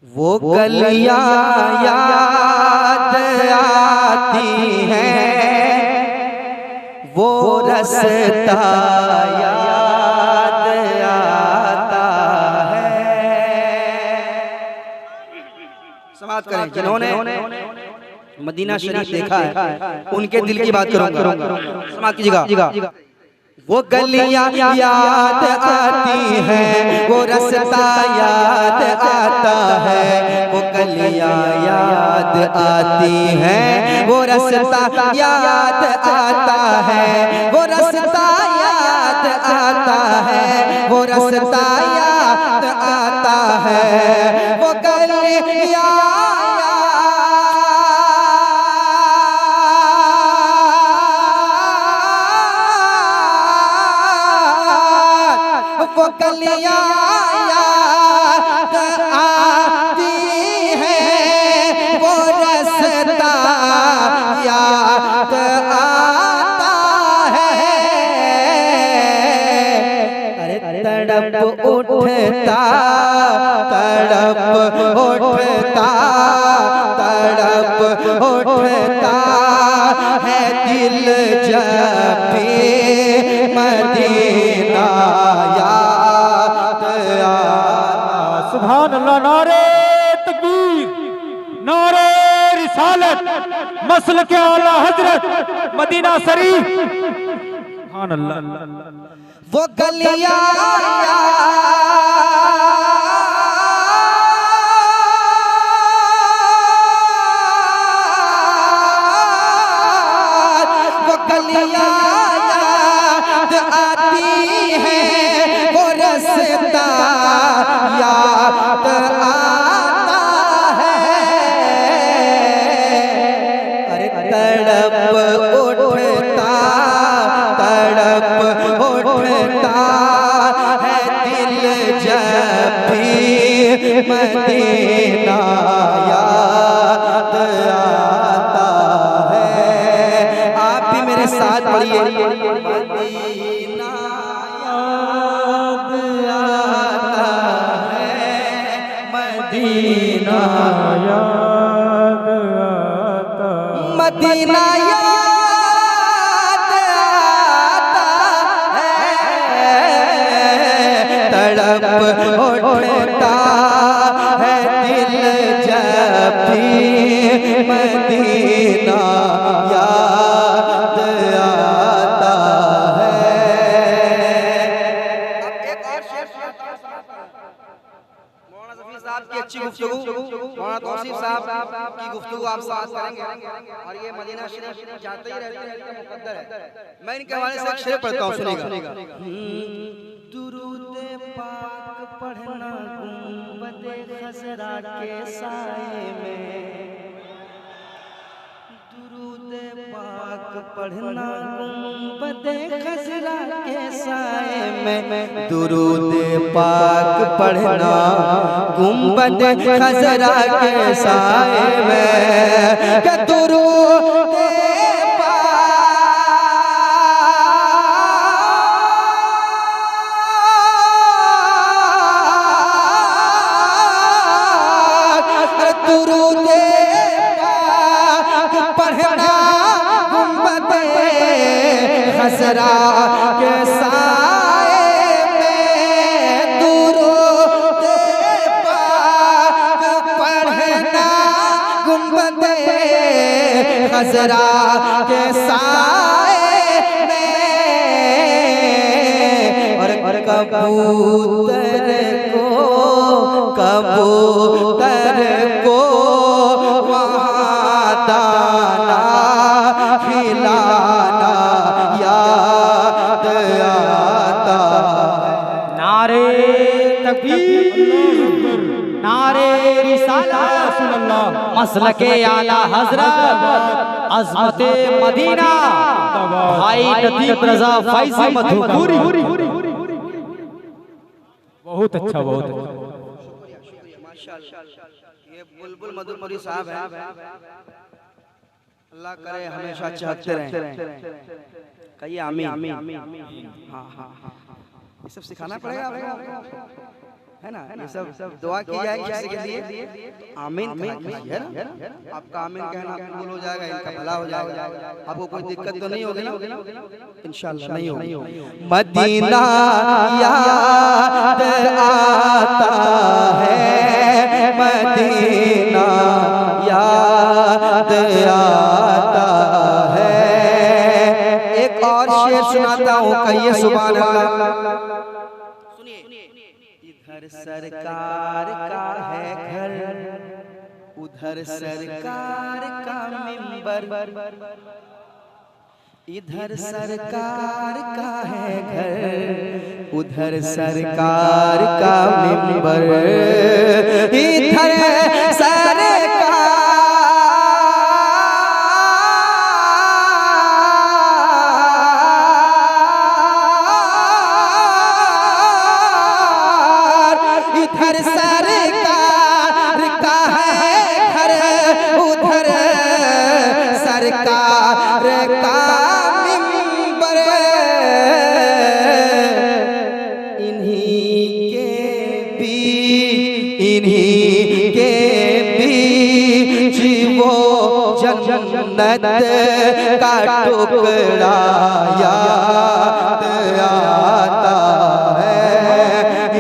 वो गलियां याद आती हैं, वो रास्ता याद आता है। समाप्त करें। जिन्होंने मदीना शरीफ देखा है उनके दिल की बात करूंगा। समाप्त कीजिएगा। वो गलियां याद आती हैं, वो रास्ता याद आता है। वो गलियां याद आती हैं, वो रास्ता याद आता है। वो रास्ता याद आता है, वो रास्ता याद आता है। वो गलियां वो गलियां याद आती हैं, वो रास्ता याद आता है। अरे तड़प उठता तड़प उठता तड़प उठता है दिल जब भी मदीना सुभान अल्लाह। नारे तकबीर, नारे रिसालत, मसलके आला हजरत मदीना शरीफ। सुभान अल्लाह। वो गलियां वो गलियां याद आती हैं, वो रास्ता याद आता है। अरे तड़प उठता तड़प उठता है दिल जब भी मदीना याद आता है। आप भी मेरे साथ पढ़िए। मदीना याद आता है, मदीना याद आता, मदीना याद आता है। तड़प उठता है दिल जब भी मदीना याद आता है। अब एक और शेर मौलाना ज़फ़ीर साहब की अच्छी गुफ्तगू, मौलाना तौसीफ साहब की गुफ्तगू आप साथ करेंगे। और ये मदीना शरीफ जाते ही रहते हैं, इनका मुक़द्दर है। मैं इनके हवाले से एक शेर पढ़ता हूँ, सुनिएगा। दुरूद पाक पढ़ना गुंबदे खज़रा के साए में, दुरूद पाक पढ़ना गुंबदे खज़रा के साए में, दुरूद पाक पढ़ना गुंबदे खज़रा के साए में। कि दुरूद दुरूद पाक पढ़ना गुंबदे खज़रा के साए में, दुरूद पाक पढ़ना गुंबदे खज़रा के साए में। और कबूतर को वहाँ दाना खिलाना याद आता। नारे तकबीर, नारे रिसालत, मसलके आला हजरत अज़मते मदीना भाई नदीम रज़ा फैज़ी मधुपुरी। बहुत अच्छा, बहुत अच्छा। ये बुलबुल मधुपुरी साहब हैं, अल्लाह करे हमेशा चहकते रहें। कहिए आमीन। हाँ हाँ हाँ, ये सब सिखाना पड़ेगा आपको। है ना, ये सब दुआ की जाए किसी के लिए, आमीन कीजिए, है ना। आपका आमीन कहना कबूल हो जाएगा, इनका भला हो जाएगा, आपको कोई दिक्कत तो नहीं होगी ना, इंशाल्लाह नहीं होगी। मदीना याद आता है, मदीना याद आता है। एक और शेर सुनाता हूँ, कहिए सुभान अल्लाह। इधर सरकार का है घर, उधर सरकार का मिंबर, इधर सरकार का है घर, उधर सरकार का मिंबर, इधर जन्नत का टुकड़ा याद आता है,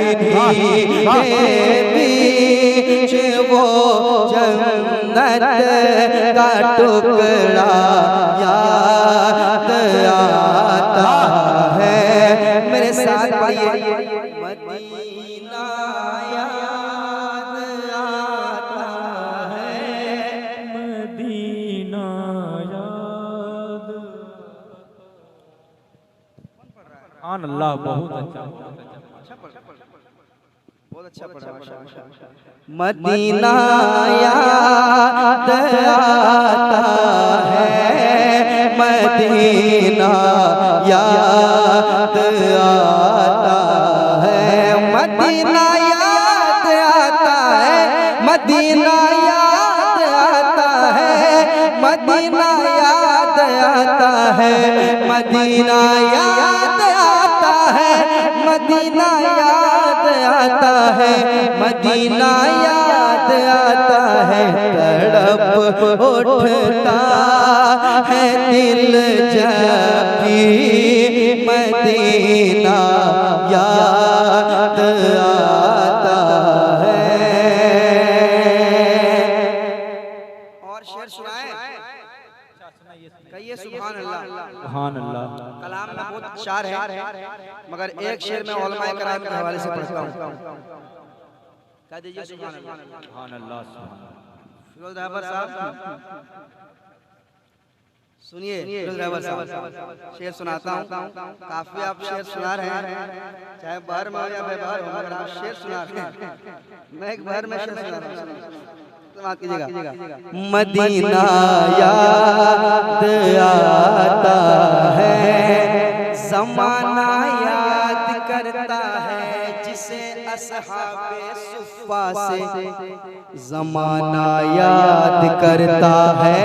इन्हीं के बीच वो जन्नत का टुकड़ा याद आता है। मेरे साथ पढ़िए, मदीना याद आता है, मदीना याद। सुभान अल्लाह, बहुत अच्छा, बहुत अच्छा पढ़ा। मदीना याद आता है, मदीना याद आता है, मदीना याद आता है, मदीना याद आता है, मदीना याद आता है, मदीना याद आता है, मदीना याद आता है, मदीना याद आता है। तड़प उठता है दिल जब भी मदीना याद आता है। और शेर सुनाए, कहिए सुभान अल्लाह। सुभान अल्लाह। कलाम में बहुत शार है, मगर एक शेर में उलमाए कराम के हवाले से पढ़ता हूँ। कह दीजिए सुभान अल्लाह। सुभान अल्लाह। फिरोज ड्राइवर साहब सुनिए, फिरोज ड्राइवर साहब शेर सुनाता हूँ। काफी आप शेर सुना रहे हैं, चाहे बाहर में हो या व्यवहार हो, मगर आप शेर सुना रहे हैं। मैं एक बाहर में शेर सुना रहा हूँ, कीजिएगा। मदीना याद आता है, ज़माना याद करता है जिसे अस्हाबे सुफ़ा से, ज़माना याद करता है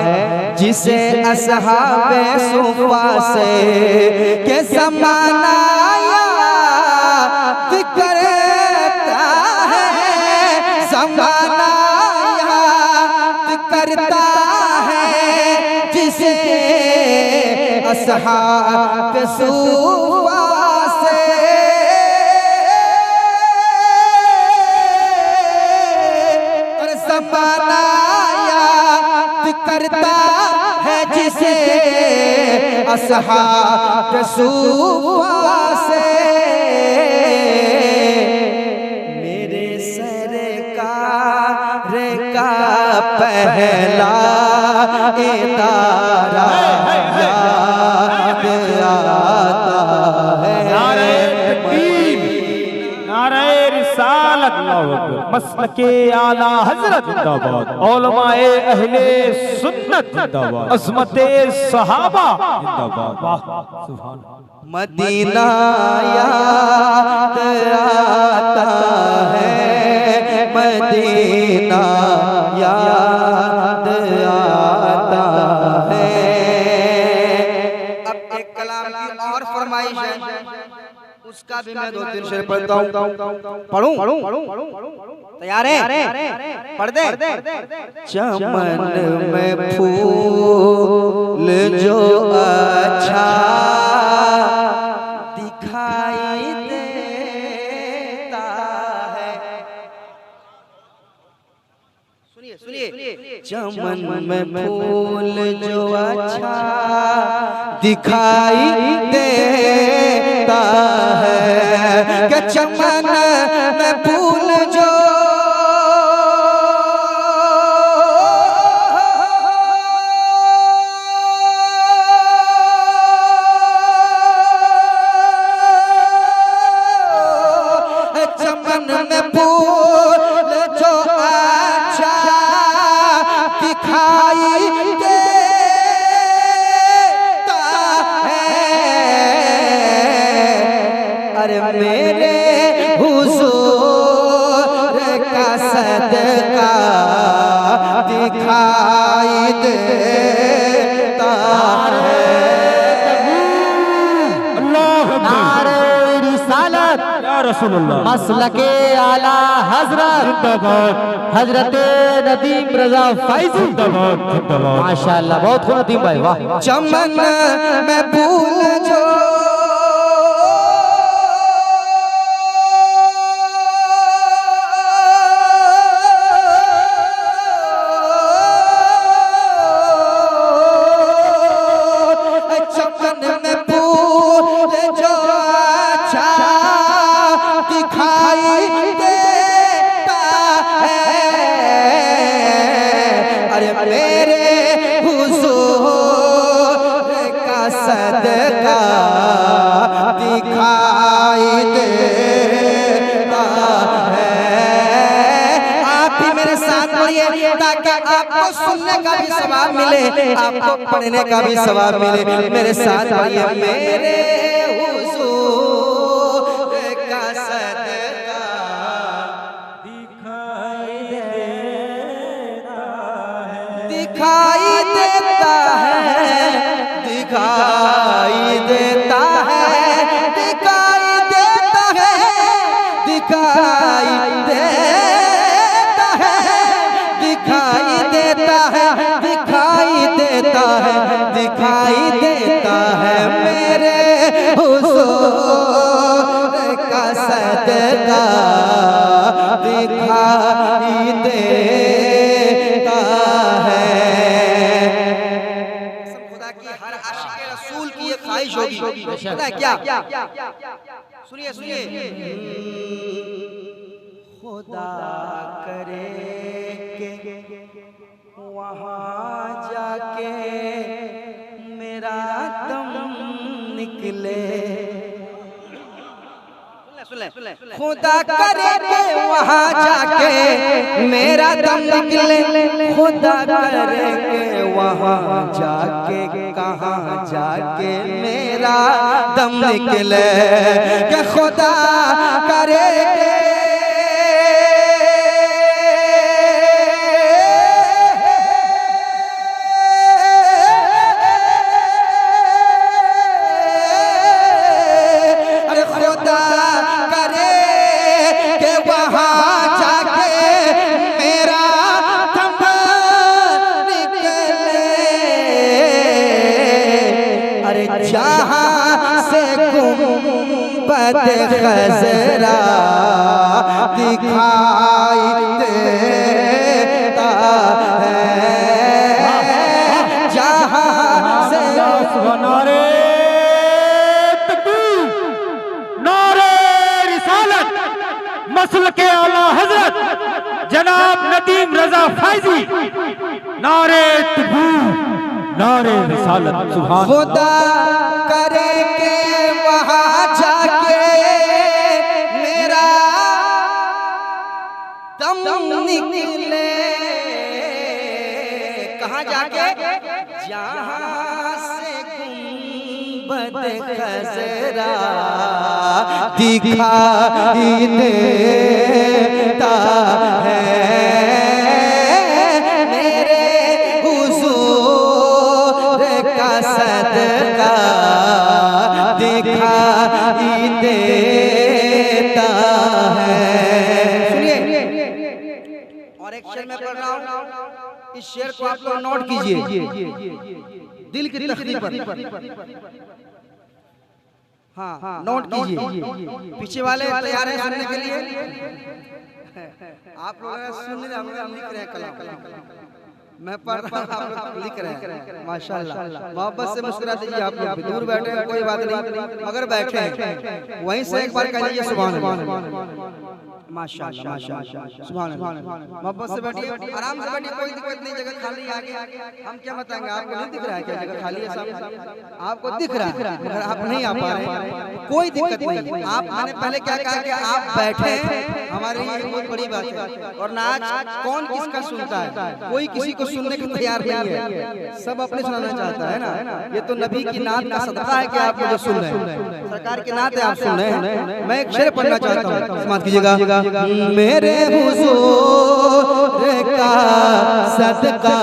जिसे अस्हाबे सुफ़ा से, के ज़माना याद करता है, ज़माना करता है जिसे असहाब सुफ़ा से, और ज़माना याद करता है जिसे असहाब सुफ़ा से। मेरे सरकार का पहला इतारा याद आता है, नारे तकबीर, नारे रिसालत, मसलके आला हजरत जिंदाबाद, उलमाए अहले सुन्नत जिंदाबाद, अज़मते सहाबा जिंदाबाद। वाह सुभान। मदीना याद आता है, मदीना याद आता है। अब एक कलाम की और फरमाइश है, उसका भी मैं 2-3 शेर पढ़ता हूँ। पढ़ूं? तैयार है? पढ़ दे। चमन में फूल जो अच्छा दिखाई देता है। सुनिए सुनिए। चमन में फूल जो अच्छा दिखाई देता है, कि चमन में फूल जो मेरे हुजूर का सदका दिखाई देता है। नारे रिसालत या रसूलुल्लाह, मसलके आला हजरत हजरत नदीम रजा फैजी माशाअल्लाह। बहुत खूब नदीम भाई, वाह। चमन में फूल जो सदका दिखाई देता है। आप भी मेरे साथ पढ़िए ताकि आपको सुनने का भी सवाब मिले, आपको पढ़ने का भी सवाब मिले। मेरे साथ पढ़िए। मेरे हुजूर का सदका दिखाई देता है, दिखाई देता है, दिखाई देता है, दिखाई देता है, दिखाई देता है, दिखाई देता है, दिखाई देता है, दिखाई देता है। मेरे हुजूर का सदका दिखाई देता है। रसूल की ये ख्वाहिश होगी, पता है क्या? सुनिए सुनिए। खुदा करे के वहाँ जाके मेरा दम निकले। खुदा करे के वहाँ जाके मेरा दम निकले, खुदा करे के वहाँ जाके कहाँ जाके मेरा दम निकले, कि खुदा करे के जहाँ से गुंबद खजरा दिखाई देता है, जहाँ से नारे तकबीर, नारे रिसालत, मसलके आला हजरत जनाब नदीम रजा फैजी, नारे तकबीर, नारे रिसालत। सुभान खुदा करे के वहाँ जाके मेरा दम निकले, कहाँ जाके? जहाँ से गुंबद खजरा दिखाई देता है। सदका दिखाई दे कर रहा हूँ, इस शेर को आप लोग नोट कीजिए दिल की तखती पर। हाँ, नोट कीजिए। पीछे वाले तैयार हैं सुनने के लिए? आप लोग सुन रहे हैं, हम लिख रहे हैं कलाम, मैं पढ़ रहा हूँ, आप लोग लिख रहे हैं। माशाल्लाह, मोहब्बत से मुस्कुरा दीजिए। आप लोग दूर बैठे हैं कोई बात नहीं, मगर बैठे हैं वहीं से एक बार कह दीजिए सुभान अल्लाह। माशाल्लाह माशाल्लाह, सुभान अल्लाह। मोहब्बत से बैठिए, आराम से बैठिए, कोई दिक्कत नहीं। जगह खाली आगे हम क्या बताएंगे, आपको नहीं दिख रहा है क्या जगह खाली है? साहब आपको दिख रहा है मगर आप नहीं आ पा रहे हैं, कोई दिक्कत नहीं। आप, मैंने पहले क्या कहा कि आप बैठे हैं, हमारे लिए बहुत बड़ी बात है। और नाच कौन किसका सुनता है, कोई किसी को सुनने को तैयार नहीं है, सब अपने सुनाना चाहता है ना। ये तो नबी की नात का सदका है कि आप मुझे सुन रहे हैं, सरकार की नात है, आप सुन रहे हैं। मैं एक शेर पढ़ना चाहता हूँ, समाज कीजिएगा। मेरे हुजूर का सदका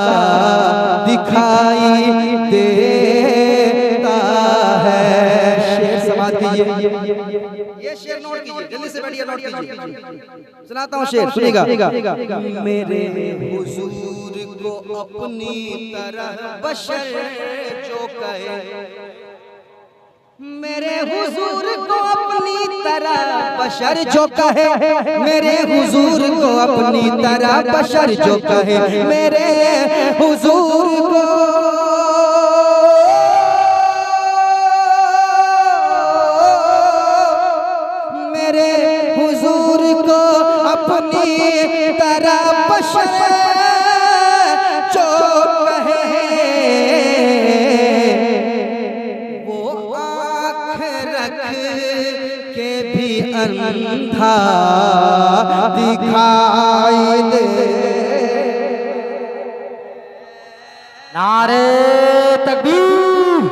दिखाई देता है। शेर समाज कीजिए, ये शेर नोट कीजिए, जल्दी से बैठिए, नोट कीजिए। सुनाता हूँ शेर, सुनिएगा। मेरे हुजूर को अपनी तरह बशर जो कहे, मेरे हुजूर को अपनी तरह बशर जो कहे, मेरे हुजूर को अपनी तरह बशर जो कहे, मेरे हुजूर को मेरे हुजूर को अपनी तरह बशर जो कहे, वो आँख रख के भी अंधा दिखाई दे। नारे तकबीर,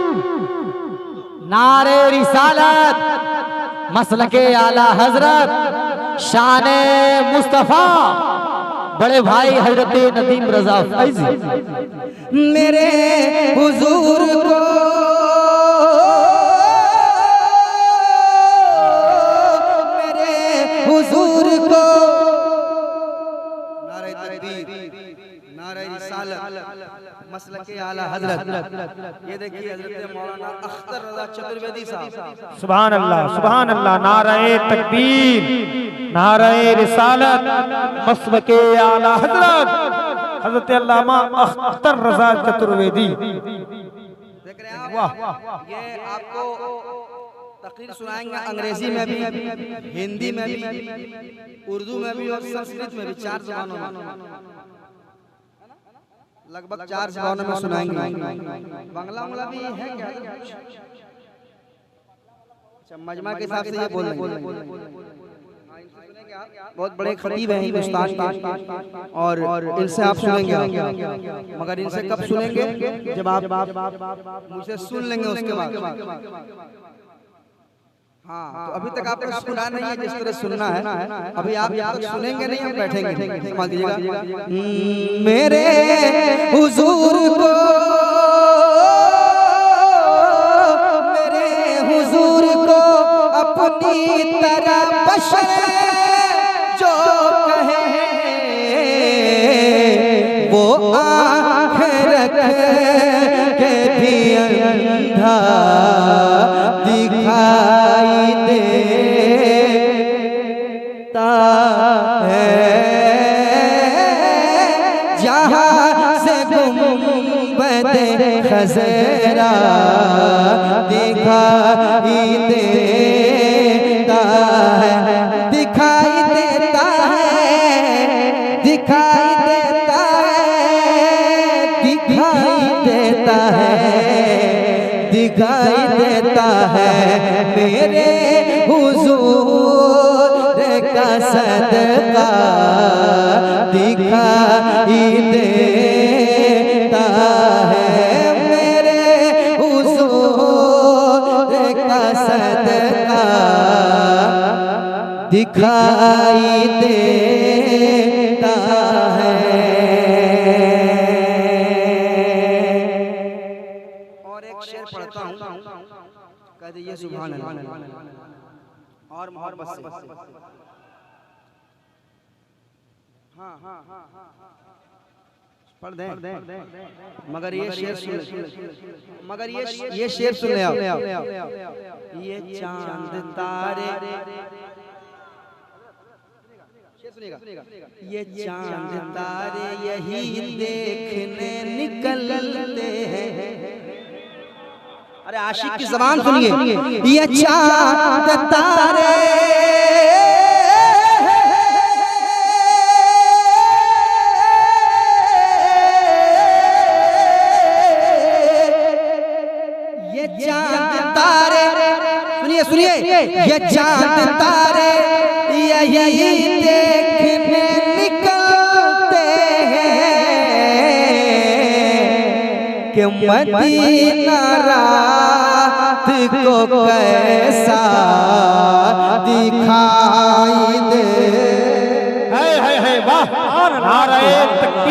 नारे रिसालत, मसलके आला हजरत, शाने मुस्तफा, बड़े भाई हजरत नदीम रजा फैजी। मेरे हुजूर को नारे तकबीर, नारे रिसालत, मसलके आला हजरत। ये देखिए हजरत मौलाना अख्तर रजा चतुर्वेदी साहब। सुभान अल्लाह, सुभान अल्लाह। नारे तकबीर, नारे रिसालत, मसलके आला हजरत हजरत अल्लामा अख्तर रजा चतुर्वेदी। देख रहे हैं आप, ये आपको तकरीर सुनाएंगे अंग्रेजी में भी, हिंदी में भी, उर्दू में भी और संस्कृत में भी, 4 ज़बानों में, लगभग 4 ज़बानों में सुनाएंगे। बांग्ला उंगला भी है क्या? अच्छा, मजमा के हिसाब से ये बोल रहे हैं। बहुत बड़े खतीब हैं हिंदुस्तान के, और इनसे आप सुनेंगे, मगर इनसे कब सुनेंगे? जब आप मुझसे सुन लेंगे उसके बाद। हाँ, तो अभी तक आपने सुना नहीं है जिस तरह सुनना है। अभी आप जब तक सुनेंगे नहीं, हम बैठेंगे। समझ लीजिएगा। मेरे हुजूर को, मेरे हुजूर को अपनी तरह बशर जो कहे, वो आँख रख के भी अंधा दिखाई देता है। जहाँ से गुंबद खज़रा दिखाई देता है, दिखाई देता है, दिखाई देता है, दिखाई देता है, दिखाई देता है। मेरे हुजूर का सदका दिखाई देता है, मेरे हुजूर का सदका दिखाई देता है। और एक शेर पढ़ता हूँ, कह दीजिए सुभान अल्लाह। और मोहब्बत से, हाँ हाँ हाँ हाँ हाँ। पढ़ दें मगर ये शेर सुन, मगर ये शेर सुने आप, ये चांद तारे, ये चांद तारे यही देखने निकलते हैं। अरे आशिक की ज़बान सुनिए, ये चांद तारे सुनिए, ये चांद तारे यही देखने निकलते हैं कि मदीना रात को कैसा दिखाई दे। है वाह, नारे तकबीर।